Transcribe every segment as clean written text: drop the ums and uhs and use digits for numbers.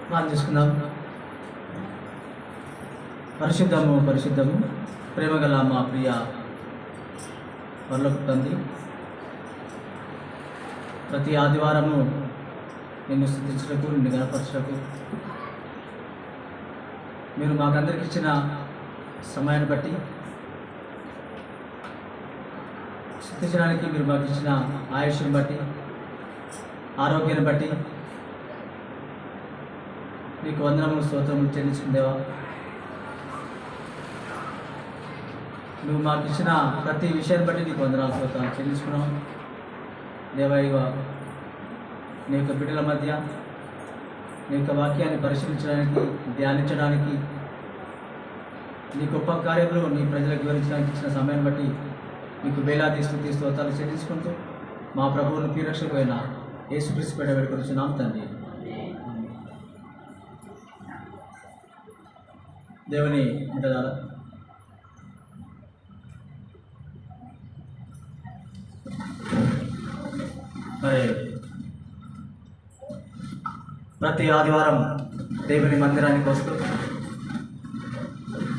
ప్రార్థన చేసుకుందాం. పరిశుద్ధము పరిశుద్ధము ప్రేమగల మా ప్రియ పరలోక తండ్రి, ప్రతి ఆదివారము నిన్ను స్తుతించుటకు, నిన్ను గణపరచుటకు మీరు మాకందరికి ఇచ్చిన సమయాన్ని బట్టి, స్తుతించడానికి మీరు మాకు ఇచ్చిన ఆయుష్ని బట్టి, ఆరోగ్యాన్ని బట్టి నీకు వందనములు స్తోత్రములు చెల్లించుకుందేవా. నువ్వు మాకు ఇచ్చిన ప్రతి విషయాన్ని బట్టి నీకు వందనాలు స్తోత్రాలు చెల్లించుకున్నావు దేవా. నీ యొక్క బిడ్డల మధ్య నీ యొక్క వాక్యాన్ని పరిశీలించడానికి, ధ్యానించడానికి, నీ గొప్ప కార్యములు నీ ప్రజలకు వివరించడానికి ఇచ్చిన సమయాన్ని బట్టి నీకు వేలాది స్తుతి స్తోత్రాలు చెల్లించుకుంటూ మా ప్రభువును ప్రియరక్షకుడైన యేసుక్రీస్తు పేరిట వేడుకొనుచున్నాం తండ్రి. దేవుని బిడ్డలారా, మరి ప్రతి ఆదివారం దేవుని మందిరానికి వస్తూ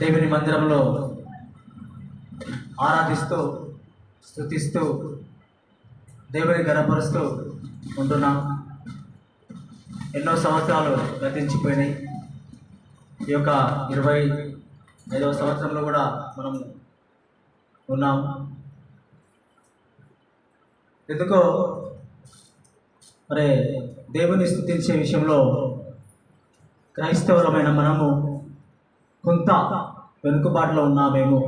దేవుని మందిరంలో ఆరాధిస్తూ, స్తుతిస్తూ, దేవుని గణపరుస్తూ ఉంటున్నాం. ఎన్నో సంవత్సరాలు గతించిపోయినాయి. ఈ యొక్క 25వ సంవత్సరంలో కూడా మనం ఉన్నాం. ఎందుకో మరి దేవుని స్తుతించే విషయంలో క్రైస్తవులమైన మనము కొంత వెనుకబాటులో ఉన్నామేమో,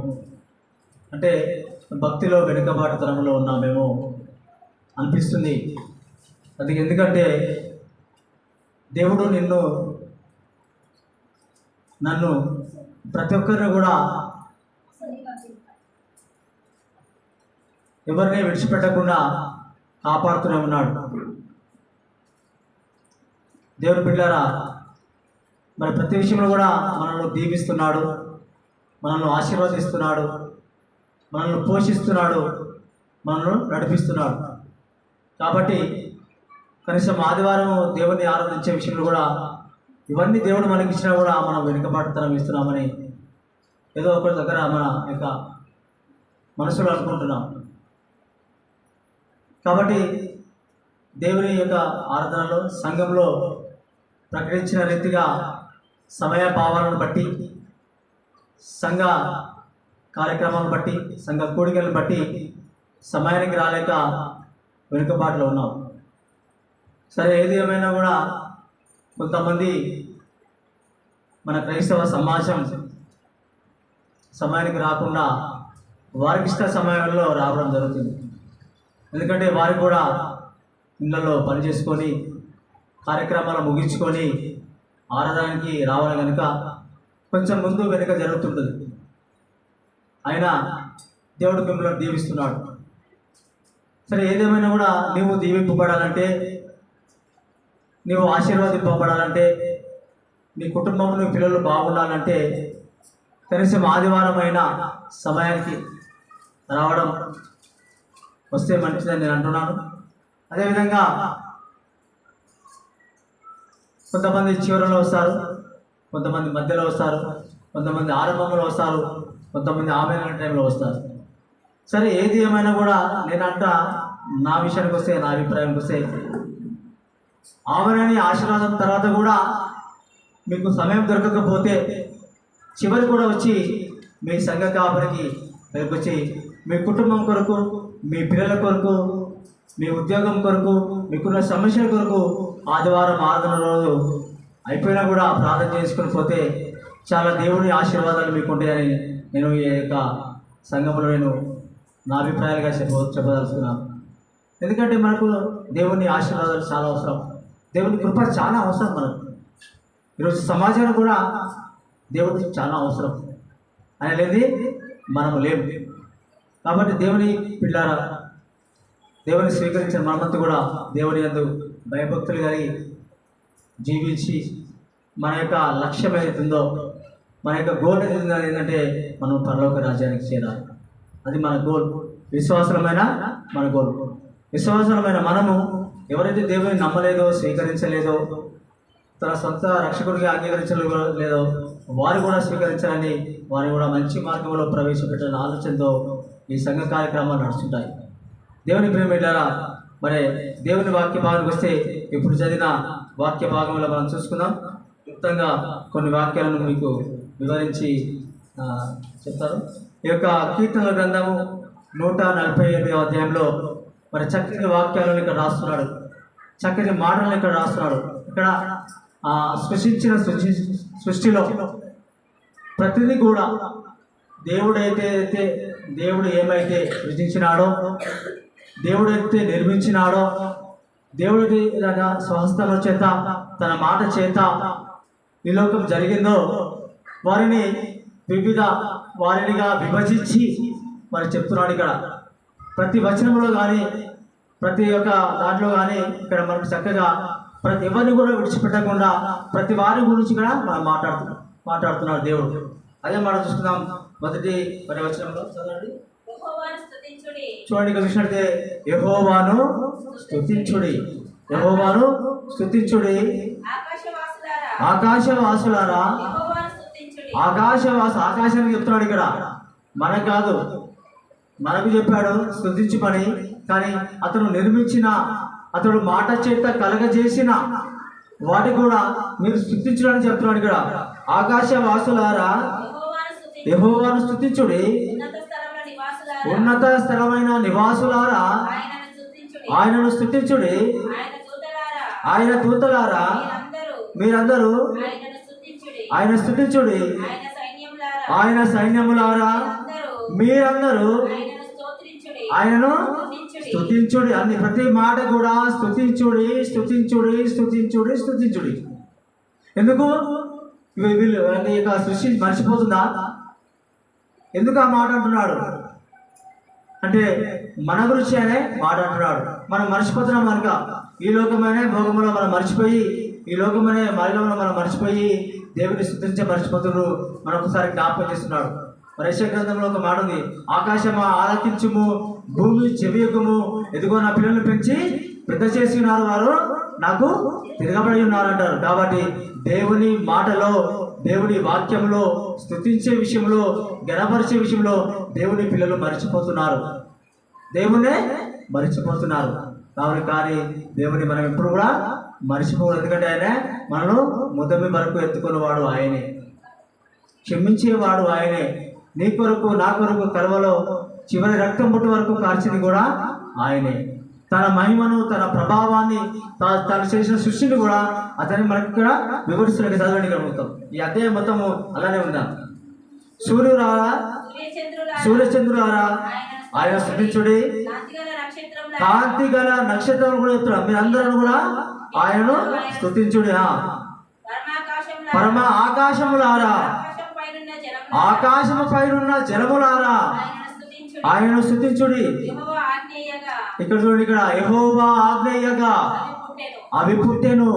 అంటే భక్తిలో వెనుకబాటుతనంలో ఉన్నామేమో అనిపిస్తుంది. అది ఎందుకంటే దేవుడు నన్ను ప్రతి ఒక్కరిని కూడా ఎవరిని విడిచిపెట్టకుండా కాపాడుతూనే ఉన్నాడు. దేవుని బిడ్డలారా, మరి ప్రతి విషయంలో కూడా మనల్ని దీవిస్తున్నాడు, మనల్ని ఆశీర్వదిస్తున్నాడు, మనల్ని పోషిస్తున్నాడు, మనల్ని నడిపిస్తున్నాడు. కాబట్టి కనీసం ఆదివారం దేవుని ఆరాధించే విషయంలో కూడా ఇవన్నీ దేవుడు మనకి ఇచ్చినా కూడా మనం వెనుకబాటుతనం ఇస్తున్నామని ఏదో ఒకరి దగ్గర మన యొక్క మనసులో అనుకుంటున్నాం. కాబట్టి దేవుని యొక్క ఆరాధనలో, సంఘంలో ప్రకటించిన రీతిగా సమయ భావాలను బట్టి, సంఘ కార్యక్రమాలను బట్టి, సంఘ కూడికలను బట్టి సమయానికి రాలేక వెనుకబాటులో ఉన్నాం. సరే, ఏది ఏమైనా కూడా కొంతమంది మన క్రైస్తవ సమాజం సమయానికి రాకుండా వారికి ఇష్ట సమయంలో రావడం జరుగుతుంది. ఎందుకంటే వారికి కూడా ఇళ్లలో పని చేసుకొని కార్యక్రమాలు ముగించుకొని ఆరాధనకి రావాలి కనుక కొంచెం ముందు వెనుక జరుగుతుంటుంది. అయినా దేవుడు మిమ్మల్ని దీవిస్తున్నాడు. సరే, ఏదేమైనా కూడా నీవు దీవింపబడాలంటే, నీవు ఆశీర్వాదింపబడాలంటే, నీ కుటుంబం, నీ పిల్లలు బాగుండాలంటే కనీసం ఆదివారం అయినా సమయానికి రావడం వస్తే మంచిదని నేను అంటున్నాను. అదేవిధంగా కొంతమంది చివరిలో వస్తారు, కొంతమంది మధ్యలో వస్తారు, కొంతమంది ఆరంభంలో వస్తారు, కొంతమంది ఆమెన టైంలో వస్తారు. సరే, ఏది ఏమైనా కూడా నేనంట నా విషయానికి వస్తే, నా అభిప్రాయానికి వస్తే, ఆమెనని ఆశీర్వాదం తర్వాత కూడా మీకు సమయం దొరకకపోతే చివరి కూడా వచ్చి మీ సంఘ కాపరికి వచ్చి మీ కుటుంబం కొరకు, మీ పిల్లల కొరకు, మీ ఉద్యోగం కొరకు, మీకున్న సమస్యల కొరకు ఆదివారం ఆరాధన రోజు అయిపోయినా కూడా ప్రార్థన చేసుకుని పోతే చాలా దేవుని ఆశీర్వాదాలు మీకు ఉంటాయని నేను ఈ యొక్క సంఘంలో నా అభిప్రాయాలుగా చెప్పదలుచుకున్నాను. ఎందుకంటే మనకు దేవుని ఆశీర్వాదాలు చాలా అవసరం, దేవుని కృప చాలా అవసరం. మనకు ఈరోజు సమాజానికి కూడా దేవుడికి చాలా అవసరం. ఆయన లేని మనము లేము. కాబట్టి దేవుని పిల్లారా, దేవుని స్వీకరించిన మనమంతా కూడా దేవుని యందు భయభక్తులు కలిగి జీవించి మన యొక్క లక్ష్యం ఏదైతుందో, మన యొక్క గోల్ ఏదైతుందో ఏంటంటే మనం పరలోక రాజ్యానికి చేరాలి. అది మన గోల్. విశ్వాసమైన మన గోల్. విశ్వాసమైన మనము ఎవరైతే దేవుని నమ్మలేదో, స్వీకరించలేదో, తన సొంత రక్షకుడిగా అంగీకరించలేదో లేదో వారు కూడా స్వీకరించాలని వారు కూడా మంచి మార్గంలో ప్రవేశపెట్టాలని ఆలోచనతో ఈ సంఘ కార్యక్రమాలు నడుస్తుంటాయి. దేవుని ప్రేమిలారా, మరి దేవుని వాక్య భాగానికి వస్తే ఇప్పుడు చదివిన వాక్య భాగంలో మనం చూసుకుందాం. క్లుప్తంగా కొన్ని వాక్యాలను మీకు వివరించి చెప్తారు. ఈ యొక్క కీర్తనల గ్రంథము 148వ అధ్యాయంలో మరి చక్కని వాక్యాలను ఇక్కడ రాస్తున్నాడు, చక్కని మాటలను ఇక్కడ రాస్తున్నాడు. ఇక్కడ సృష్టించిన సృష్టిలో ప్రతిదీ కూడా దేవుడు ఏమైతే సృష్టించినాడో, దేవుడైతే నిర్మించినాడో, దేవుడి స్వహస్తల చేత తన మాట చేత ఈ లోకం జరిగిందో వారిని వారినిగా విభజించి మరి చెప్తున్నాడు. ఇక్కడ ప్రతి వచనంలో కానీ ప్రతి ఒక్క దాంట్లో కానీ ఇక్కడ మనకు చక్కగా ప్రతి ఎవరిని కూడా విడిచిపెట్టకుండా ప్రతి వారి గురించి కూడా మనం మాట్లాడుతున్నాడు దేవుడు. అదే మనం చూస్తున్నాం. మొదటి వచనంలో చదవండి, చూడండి. ఇక్కడ చూసినట్టే యెహోవాను స్తుతించుడి, యెహోవాను స్తుతించుడి, ఆకాశవాసులారా. ఆకాశానికి చెప్తున్నాడు ఇక్కడ, మనకు కాదు. మనకు చెప్పాడు స్తుతించమని, కానీ అతను నిర్మించిన, అతడు మాట చేత కలగజేసిన వాటి కూడా మీరు స్తుతించడానికి చెప్తున్నాడు ఇక్కడ. ఆకాశవాసులారా యెహోవాను స్తుతించుడి, ఉన్నత స్థలమైన నివాసులారా ఆయనను స్తుతించుడి, ఆయన దూతలారా మీరందరూ ఆయన స్తుతించుడి, ఆయన సైన్యములారా మీరందరూ ఆయనను స్తుతించుడి. అన్ని ప్రతి మాట కూడా స్తుతించుడి, స్తుతించుడి, స్తుతించుడి, స్తుతించుడి. ఎందుకు వీళ్ళు అంటే ఇక సృష్టి మర్చిపోతుందా? ఎందుకు ఆ మాట అంటున్నాడు అంటే మన గురించి అనే మాట అంటున్నాడు. మనం మర్చిపోతున్నాం కనుక ఈ లోకమైన భోగంలో మనం మర్చిపోయి, ఈ లోకమనే మరణంలో మనం మర్చిపోయి దేవుని స్తుతించే మర్చిపోతున్నారు. మరొకసారి జ్ఞాపకం చేస్తున్నాడు. యెషయా గ్రంథంలో ఒక మాట ఉంది, ఆకాశమా ఆలకించుము, భూమి చెవియకుము, ఎదుగో నా పిల్లలను పెంచి పెద్ద చేసి ఉన్నారు, వారు నాకు తిరగబడి ఉన్నారు అంటారు. కాబట్టి దేవుని మాటలో, దేవుని వాక్యంలో, స్తుతించే విషయంలో, గణపరిచే విషయంలో దేవుని పిల్లలు మర్చిపోతున్నారు, దేవునే మర్చిపోతున్నారు. కాబట్టి కానీ దేవుని మనం ఎప్పుడు కూడా మర్చిపోకూడదు. ఎందుకంటే ఆయన మనను ముదమి వరకు ఎత్తుకునేవాడు ఆయనే, క్షమించేవాడు ఆయనే. నీ కొరకు నా కొరకు కలువలో చివరి రక్తం పుట్టు వరకు కార్చింది కూడా ఆయనే. తన మహిమను, తన ప్రభావాన్ని, తను చేసిన సృష్టిని కూడా అతన్ని మనకి ఇక్కడ వివరిస్తున్నట్టు చదవండి. మొత్తం ఈ అధ్యాయం మొత్తము అలానే ఉందా. సూర్యచంద్రులారా ఆయన స్తుతించుడి, కాంతి గల నక్షత్రం కూడా చెప్తున్నాడు, మీరందరూ కూడా ఆయనను స్తుతించుడి. పరమ ఆకాశములారా, ఆకాశము పైనున్న జలములారా ఆయనను స్తుతించుడి. ఇక్కడ చూడండి, ఇక్కడ యెహోవా ఆజ్ఞయగా అవి పుట్టెను,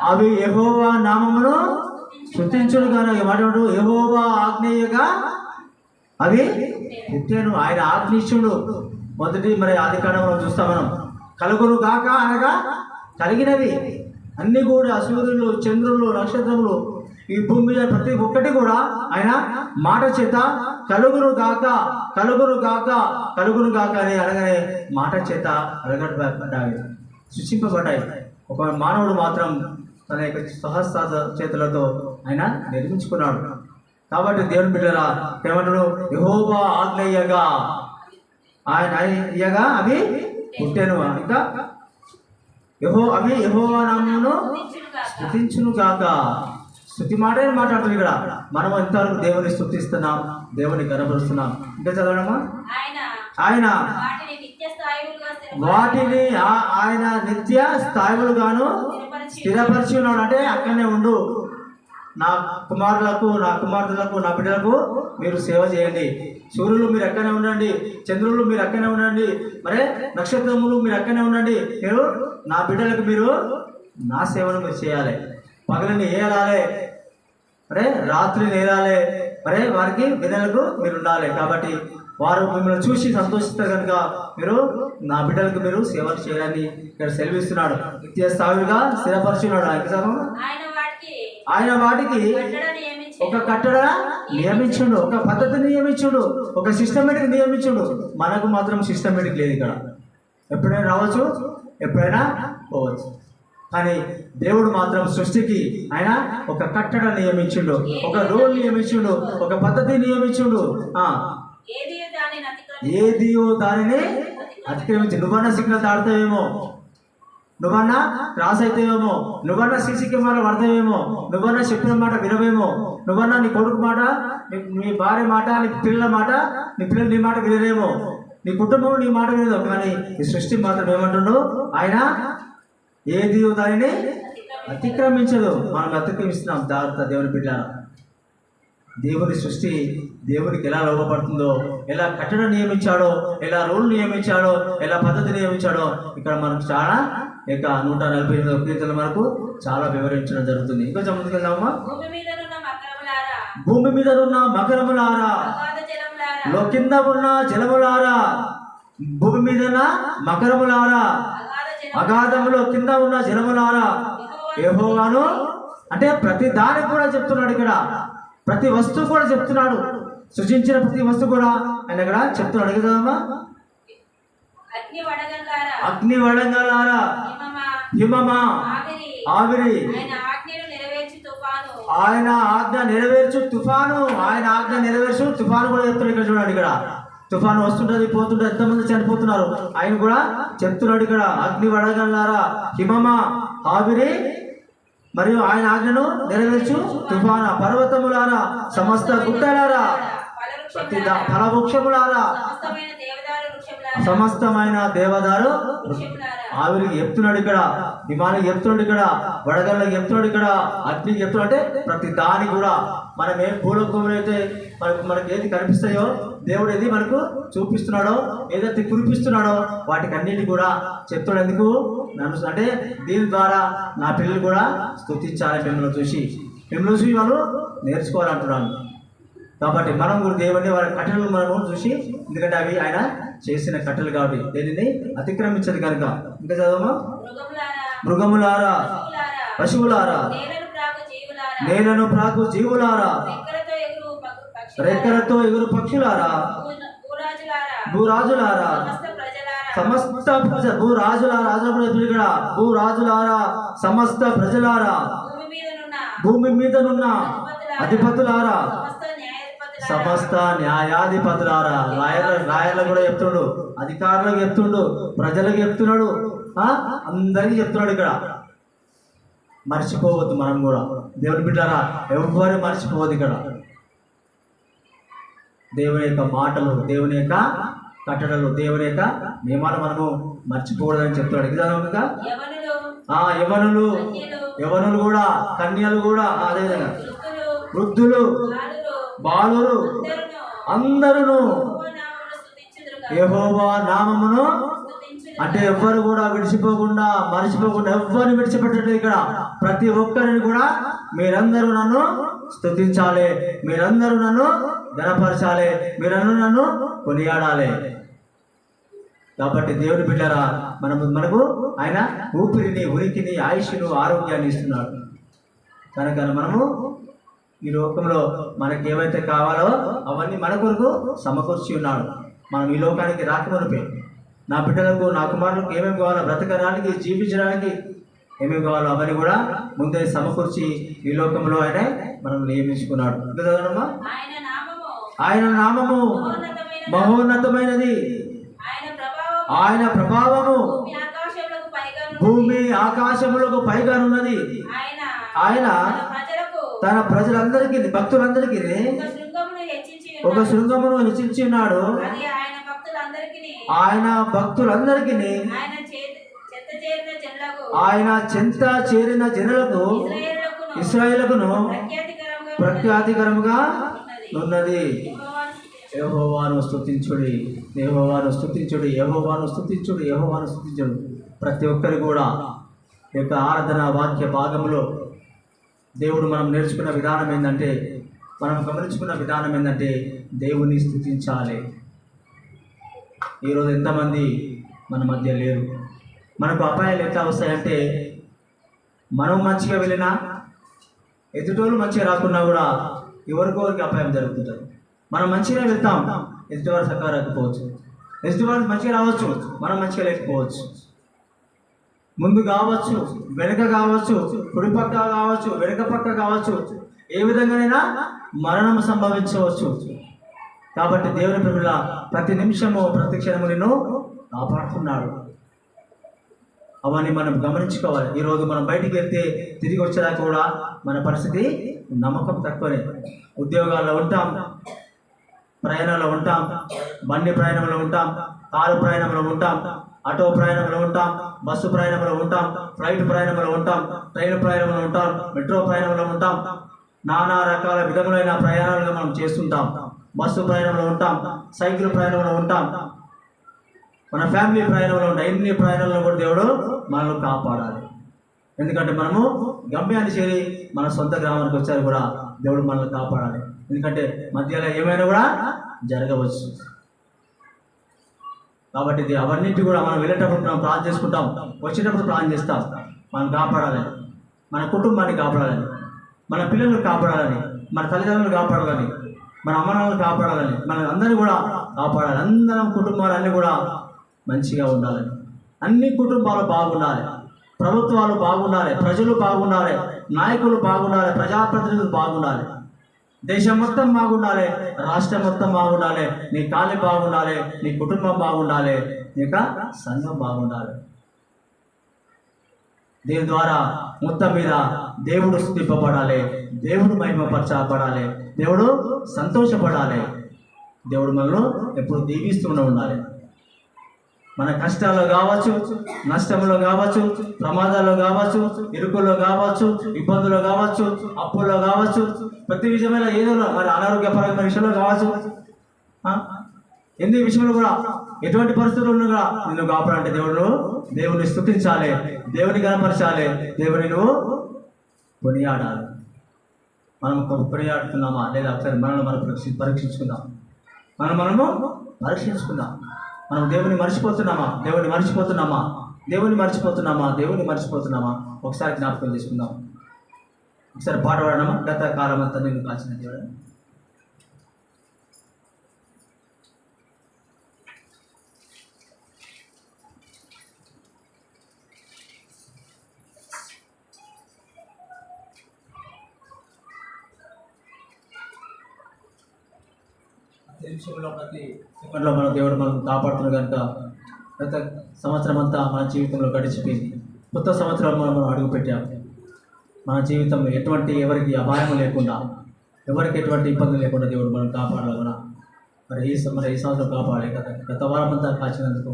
అవి యెహోవా నామమును స్తుతించుడు గాక. మాట్లాడు, యెహోవా ఆజ్ఞయగా అవి పుట్టెను. ఆయన ఆజ్ఞిష్యుడు. మొదటి మరి ఆది కాండంలో చూస్తాం మనం. కలుగును గాక అనగా కలిగినవి అన్ని కూడా, సూర్యులు, చంద్రులు, నక్షత్రములు, ఈ భూమి మీద ప్రతి ఒక్కటి కూడా ఆయన మాట చేత కలుగును గాక, కలుగును గాక, కలుగును గాక అని అనగానే మాట చేత అడగబడ్డాయి, సృష్టింపబడ్డాయి. ఒక మానవుడు మాత్రం తన యొక్క సహస్త చేతులతో ఆయన నిర్మించుకున్నాడు. కాబట్టి దేవుని బిడ్డరా ఏమంటాడు, యెహోవా ఆజ్ఞయగా ఆయన ఇయ్యగా అవి పుట్టెను. ఇంకా అవి యెహోవా నామమును స్తుతించును గాక. స్తుతి మాటే మాట్లాడుతుంది ఇక్కడ. మనం ఎంతవరకు దేవుని స్తుతిస్తున్నాం, దేవుని కనపరుస్తున్నాం. ఇంకా చదవడమా, ఆయన వాటిని ఆయన నిత్య స్థాయిలుగాను స్థిరపరిచి ఉన్నాడు. అంటే అక్కడనే ఉండు, నా కుమారులకు, నా కుమార్తెలకు, నా బిడ్డలకు మీరు సేవ చేయండి. సూర్యులు మీరు ఎక్కడనే ఉండండి, చంద్రులు మీరు ఎక్కడనే ఉండండి, మరే నక్షత్రములు మీరు ఎక్కడనే ఉండండి. మీరు నా బిడ్డలకు మీరు నా సేవను మీరు చేయాలి. పగలని ఏలాలి, మరే రాత్రిని ఏలాలి, మరే వారికి బిడ్డలకు మీరు ఉండాలి. కాబట్టి వారు మిమ్మల్ని చూసి సంతోషిస్తారు కనుక మీరు నా బిడ్డలకు మీరు సేవలు చేయాలని ఇక్కడ సెలవిస్తున్నాడు. నిత్య స్థాయిగా స్థిరపరుచున్నాడు. ఆయన వాటికి ఒక కట్టడ నియమించుడు, ఒక పద్ధతిని నియమించుడు, ఒక సిస్టమేటిక్ నియమించుడు. మనకు మాత్రం సిస్టమేటిక్ లేదు. ఇక్కడ ఎప్పుడైనా రావచ్చు, ఎప్పుడైనా పోవచ్చు. కానీ దేవుడు మాత్రం సృష్టికి ఆయన ఒక కట్టడ నియమించుడు, ఒక రూల్ నియమించుడు, ఒక పద్ధతి నియమించుడు. ఏదియో దానిని అతిక్రమించి నువ్వన్నా సిగ్నల్ దాడతావేమో, నువ్వన్నా క్రాస్ అవుతావేమో, నువ్వన్నా సీసీ కెమెరా పడతావేమో, నువ్వన్నా చెప్పిన మాట వినవేమో, నువ్వన్నా నీ కొడుకు మాట, నీ భార్య మాట, నీ పిల్లల మాట, నీ పిల్లలు నీ మాట వినరేమో, నీ కుటుంబం నీ మాట వినదు. కానీ ఈ సృష్టి మాత్రం ఏమంటుండో ఆయన ఏది దానిని అతిక్రమించదు. మనం అతిక్రమిస్తున్నాం. జాగ్రత్త దేవుని బిడ్డ. దేవుని సృష్టి దేవునికి ఎలా లోపడుతుందో, ఎలా కట్టడ నియమించాడో, ఎలా రూల్ నియమించాడో, ఎలా పద్ధతి నియమించాడో ఇక్కడ మనకు చాలా 148 కీర్తనల మనకు చాలా వివరించడం జరుగుతుంది. ఇంకొంచెం ముందుకు వెళ్దామా. భూమి మీద ఉన్న మకరములారా, కింద ఉన్న జలములారా, భూమి మీద ఉన్న మకరములారా, అగాధములో కింద ఉన్న జలములారా, యెహోవాను అంటే ప్రతి దానికి కూడా చెప్తున్నాడు. ఇక్కడ ప్రతి వస్తువు కూడా చెప్తున్నాడు. సృజించిన ప్రతి వస్తువు కూడా ఆయన ఇక్కడ చెప్తున్నాడు. కదమ్మా. అగ్ని వడగలారా, హిమమా, ఆవిరి, ఆయన ఆజ్ఞ నెరవేర్చు తుఫాను, ఆయన ఆజ్ఞ నెరవేర్చు తుఫాను కూడా చెప్తున్నాడు. ఇక్కడ చూడండి, ఇక్కడ తుఫాను వస్తుంటది, పోతుంటది, ఎంతమంది చనిపోతున్నారు. ఆయన కూడా చెప్తున్నాడు ఇక్కడ. అగ్ని వడగలారా, హిమమా, ఆవిరి, మరియు ఆయన ఆజ్ఞను నెరవేర్చు తుఫాన, పర్వతములారా, సమస్త గుట్టలారా, ప్రతి ఫలవృక్షములారా, సమస్తమైన దేవదారు ఆవిరికి చెప్తున్నాడు ఇక్కడ, హిమానికి చెప్తున్నాడు ఇక్కడ, వడగళ్ళకి చెప్తున్నాడు ఇక్కడ, అగ్నికి చెప్తున్నాడు. అంటే ప్రతి దాని కూడా మనం ఏ భూలోకంలో అయితే మనకి ఏది కనిపిస్తాయో, దేవుడు ఏది మనకు చూపిస్తున్నాడో, ఏదైతే కురిపిస్తున్నాడో వాటికి అన్నిటి కూడా చెప్తున్నాడు. ఎందుకు నన్ను అంటే దీని ద్వారా నా పిల్లలు కూడా స్తుతించాలి. మిమ్మల్ని చూసి వాళ్ళు నేర్చుకోవాలంటున్నాను. కాబట్టి మనం కూడా దేవుని వారి కట్టెలు మనం చూసి, ఎందుకంటే అవి ఆయన చేసిన కట్టెలు కాబట్టి దేనిని అతిక్రమించదు కనుక. ఇంకా చదవమా. మృగములారా, పశువులారా, నేలను ప్రాకు జీవులారా, రెక్కలతో ఎగురు పక్షులారా, భూరాజులారా, సమస్త భూరాజులారా, ఇక్కడ భూరాజులారా, సమస్త ప్రజలారా, భూమి మీదనున్న అధిపతులారా, సమస్త న్యాయాధిపతులారా. రాయర్లకు కూడా చెప్తుండు, అధికారులకు చెప్తుండు, ప్రజలకు చెప్తున్నాడు, అందరికీ చెప్తున్నాడు. ఇక్కడ మర్చిపోవద్దు. మనం కూడా దేవుని బిడ్డలారా, ఎవరు మర్చిపోవద్దు. ఇక్కడ దేవుని యొక్క మాటలు, దేవుని యొక్క కట్టడలు, దేవుని యొక్క నియమాలు మనము మర్చిపోకూడదని చెప్తున్నాడు. ఇంకా యవనులు కూడా, కన్యలు కూడా, అదేవిధంగా వృద్ధులు, బాలురు అందరూ యెహోవా నామమును అంటే ఎవ్వరు కూడా విడిచిపోకుండా, మర్చిపోకుండా, ఎవ్వరిని విడిచిపెట్టలేదు. ఇక్కడ ప్రతి ఒక్కరిని కూడా మీరందరూ నన్ను స్తుతించాలి, మీరందరూ నన్ను ఘనపరచాలి, మీరందరూ నన్ను కొనియాడాలి. కాబట్టి దేవుని బిడ్డరా, మనకు ఆయన ఊపిరిని, ఉనికిని, ఆయుష్ను, ఆరోగ్యాన్ని ఇస్తున్నాడు. కనుక మనము ఈ లోకంలో మనకి ఏవైతే కావాలో అవన్నీ మన కొరకు సమకూర్చి ఉన్నాడు. మనం ఈ లోకానికి రాకమునిపే నా బిడ్డలకు, నా కుమారులకు ఏమేమి కావాలో, బ్రతకడానికి, జీవించడానికి ఏమేమి కావాలో అవన్నీ కూడా ముందే సమకూర్చి ఈ లోకంలో ఆయన మనం నియమించుకున్నాడు. ఆయన నామము మహోన్నతమైనది, ఆయన ప్రభావము భూమి ఆకాశములకు పైగా ఉన్నది. ఆయన తన ప్రజలందరికీ, భక్తులందరికీ ఒక శృంగమును హెచ్చించి ఉన్నాడు. ఆయన భక్తులందరికీ, ఆయన చెంత చేరిన జనులకు, ఇశ్రాయేలుకును ప్రఖ్యాతికరముగా ఉన్నది. యెహోవాను స్తుతించుడి, యెహోవాను స్తుతించుడి, యెహోవాను స్తుతించుడి, యెహోవాను స్తుతించుడు. ప్రతి ఒక్కరు కూడా ఈ యొక్క ఆరాధన వాక్య భాగంలో దేవుడు మనం నేర్చుకున్న విధానం ఏంటంటే, మనం గమనించుకున్న విధానం ఏంటంటే దేవుని స్తుతించాలి. ఈరోజు ఎంతమంది మన మధ్య లేరు. మనకు అపాయాలు ఎట్లా వస్తాయంటే, మనం మంచిగా వెళ్ళినా ఎదుటోళ్ళు మంచిగా రాకున్నా కూడా ఎవరికొరికి అపాయం జరుగుతుంటుంది. మనం మంచిగా వెళ్తాం, ఎదుటివారు చక్కగా రాకపోవచ్చు, ఎదుటివారు మంచిగా రావచ్చు, మనం మంచిగా లేకపోవచ్చు. ముందు కావచ్చు, వెనుక కావచ్చు, కుడి పక్క కావచ్చు, వెనుక పక్క కావచ్చు, ఏ విధంగానైనా మరణం సంభవించవచ్చు. కాబట్టి దేవుని ప్రేమల ప్రతి నిమిషము ప్రతి క్షణము నిన్ను కాపాడుతున్నాడు. అవన్నీ మనం గమనించుకోవాలి. ఈరోజు మనం బయటికి వెళ్తే తిరిగి వచ్చేదాకా కూడా మన పరిస్థితి నమ్మకం తక్కువనే. ఉద్యోగాల్లో ఉంటాం, ప్రయాణంలో ఉంటాం, బండి ప్రయాణంలో ఉంటాం, కారు ప్రయాణంలో ఉంటాం, ఆటో ప్రయాణంలో ఉంటాం, బస్సు ప్రయాణంలో ఉంటాం, ఫ్లైట్ ప్రయాణంలో ఉంటాం, ట్రైన్ ప్రయాణంలో ఉంటాం, మెట్రో ప్రయాణంలో ఉంటాం. నానా రకాల విధములైన ప్రయాణాలుగా మనం చేస్తుంటాం. బస్సు ప్రయాణంలో ఉంటాం, సైకిల్ ప్రయాణంలో ఉంటాం, మన ఫ్యామిలీ ప్రయాణంలో ఉంటాం. ఎన్ని ప్రయాణాలను కూడా దేవుడు మనల్ని కాపాడాలి. ఎందుకంటే మనము గమ్యాన్ని చేరి మన సొంత గ్రామానికి వచ్చారు కూడా దేవుడు మనల్ని కాపాడాలి. ఎందుకంటే మధ్యలో ఏమైనా కూడా జరగవచ్చు. కాబట్టి అవన్నింటి కూడా మనం వెళ్ళేటప్పుడు మనం ప్లాన్ చేసుకుంటాం, వచ్చేటప్పుడు ప్లాన్ చేస్తాం. మనం కాపాడాలని, మన కుటుంబాన్ని కాపాడాలని, మన పిల్లలను కాపాడాలని, మన తల్లిదండ్రులను కాపాడాలని, మన అమ్మనాలను కాపాడాలని, మన అందరినీ కూడా కాపాడాలి. అందరం కుటుంబాలన్నీ కూడా మంచిగా ఉండాలని, అన్ని కుటుంబాలు బాగుండాలి, ప్రభుత్వాలు బాగుండాలి, ప్రజలు బాగుండాలి, నాయకులు బాగుండాలి, ప్రజాప్రతినిధులు బాగుండాలి, దేశం మొత్తం బాగుండాలి, రాష్ట్రం మొత్తం బాగుండాలి, నీ కాలి బాగుండాలి, నీ కుటుంబం బాగుండాలి, నీక సంఘం బాగుండాలి. దీని ద్వారా మొత్తం మీద దేవుడు స్తుతింపబడాలి, దేవుడు మహిమపరచబడాలి, దేవుడు సంతోషపడాలి, దేవుడు మనలో ఎప్పుడు దీవిస్తూనే ఉండాలి. మన కష్టాల్లో కావచ్చు, నష్టంలో కావచ్చు, ప్రమాదాల్లో కావచ్చు, ఇరుకుల్లో కావచ్చు, ఇబ్బందుల్లో కావచ్చు, అప్పుల్లో కావచ్చు, ప్రతి విషయమైన ఏదో మరి అనారోగ్యపరమైన విషయంలో కావచ్చు, ఎన్ని విషయంలో కూడా ఎటువంటి పరిస్థితులు ఉన్నా కూడా నిన్ను కాపాడంటే దేవుని స్తుతించాలి, దేవుని కనపరచాలి, దేవుని నువ్వు కొనియాడాలి. మనం కొనియాడుతున్నామా లేదా ఒకసారి మనల్ని మనం పరీక్షించుకుందాం. మనము పరీక్షించుకుందాం. మనం దేవుని మర్చిపోతున్నామా, దేవుని మర్చిపోతున్నామా, దేవుని మర్చిపోతున్నామా, దేవుని మర్చిపోతున్నామా ఒకసారి జ్ఞాపకం చేసుకుందాం. ఒకసారి పాట పాడదామా? గత కాలం అంతా నేను కాల్చిన దేవుడు. ప్రతి సెకండ్లో మన దేవుడు మనం కాపాడుతున్న కనుక గత సంవత్సరం అంతా మన జీవితంలో గడిచిపోయింది. కొత్త సంవత్సరం మనం అడుగు పెట్టాము. మన జీవితంలో ఎవరికి అపాయం లేకుండా, ఎవరికి ఎటువంటి ఇబ్బంది లేకుండా దేవుడు మనం కాపాడాలన్నా మరి ఈ సంవత్సరం కాపాడాలి కదా. గత వారం అంతా కాచినందుకు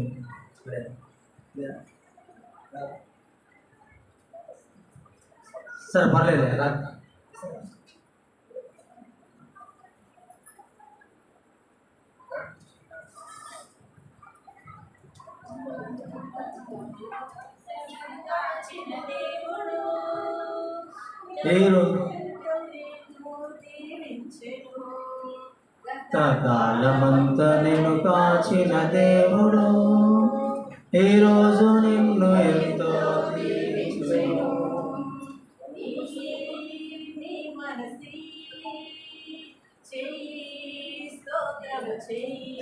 సరే పర్లేదు. కాలమంతా నిన్ను కాచిన దేవుడు ఈ రోజు నిన్ను ఎంతో దీవించెను.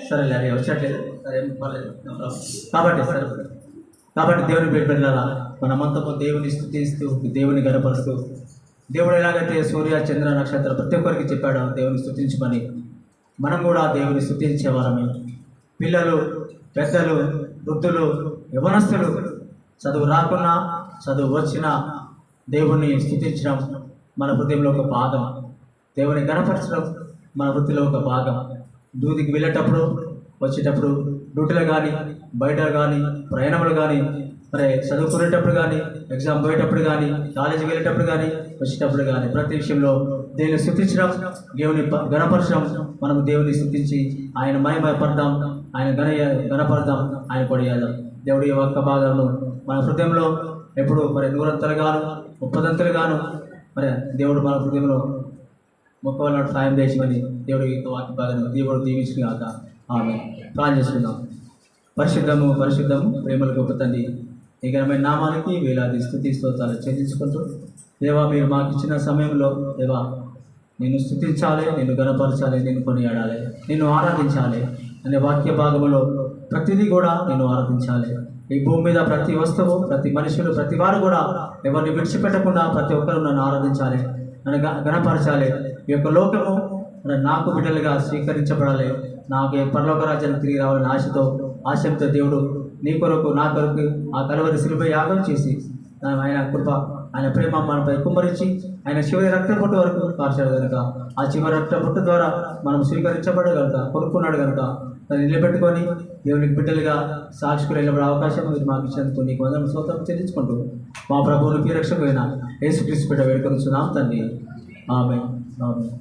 సరే అది వచ్చట్లేదు, సరే పర్లేదు. కాబట్టి దేవుని బిడ్డలారా మనమంతా దేవుని స్తుతిస్తూ దేవుని గణపరుస్తూ, దేవుడు ఎలాగైతే సూర్య చంద్ర నక్షత్రం ప్రతి ఒక్కరికి చెప్పాడో దేవుని స్తుతించమని మనం కూడా దేవుని స్తుతించేవారమే. పిల్లలు, పెద్దలు, వృద్ధులు, యవనస్తులు, చదువు రాకున్నా చదువు వచ్చినా దేవుణ్ణి స్తుతించడం మన హృదయంలో ఒక భాగం. దేవుని గణపరచడం మన వృత్తిలో ఒక భాగం. దూదికి వెళ్ళేటప్పుడు, వచ్చేటప్పుడు, డ్యూటీలో కానీ, బయట కానీ, ప్రయాణములు కానీ, మరి చదువుకునేటప్పుడు కానీ, ఎగ్జామ్ పోయేటప్పుడు కానీ, కాలేజీకి వెళ్ళేటప్పుడు కానీ, వచ్చేటప్పుడు కానీ, ప్రతి విషయంలో దేవుని స్తుతించడం, దేవుని గణపరచడం. మనం దేవుని స్తుతించి ఆయన మహిమపడదాం, ఆయన గణపడదాం, ఆయన కొనియాడదాం. దేవుడి ఒక్క భాగంలో మన హృదయంలో ఎప్పుడు మరి నూరంతలుగాను, ముప్పదంతలుగాను మరి దేవుడు మన హృదయంలో మొక్కవలన సాయం చేసి దేవుడి వాక్య భాగంలో దేవుడు దీవించుగాక. ఆమె ప్రార్థన చేసుకుందాం. పరిశుద్ధము పరిశుద్ధము ప్రేమల గొప్ప తండ్రి నీ ఘనమైన నామానికి వేలాది స్తుతి స్తోత్రాలు చెల్లించుకుంటూ దేవా మీరు మాకు ఇచ్చిన సమయంలో దేవా నిన్ను స్తుతించాలి, నిన్ను గణపరచాలి, నిన్ను కొనియాడాలి, నిన్ను ఆరాధించాలి అనే వాక్య భాగంలో ప్రతిదీ కూడా నిన్ను ఆరాధించాలి. ఈ భూమి మీద ప్రతి వస్తువు, ప్రతి మనుషులు, ప్రతి వారు కూడా ఎవరిని విడిచిపెట్టకుండా ప్రతి ఒక్కరు నన్ను ఆరాధించాలి, నన్ను గణపరచాలి. ఈ యొక్క లోకము నాకు బిడ్డలుగా స్వీకరించబడాలి, నాకు పరలోక రాజ్యానికి తిరిగి రావాలని ఆశతో దేవుడు నీ కొరకు నా కొరకు ఆ కలువరి శిలువ యాగం చేసి ఆయన కృప ఆయన ప్రేమ మనపై కుమ్మరించి ఆయన చివరి రక్తపొట్టు వరకు కార్చాడు కనుక ఆ చివరి రక్తపొట్టు ద్వారా మనం స్వీకరించబడే కనుక కొనుక్కున్నాడు కనుక దాన్ని నిలబెట్టుకొని దేవునికి బిడ్డలుగా సాక్షులు నిలబడే అవకాశం మీరు మాకు ఇచ్చినందుకు నీకు వందనం స్తోత్రం చెల్లించుకుంటూ మా ప్రభువును ప్రియరక్షకుడైన యేసుక్రీస్తు బిడ్డ వేడుకొనిచున్నాం తండ్రి. ఆమేన్. ఆమేన్.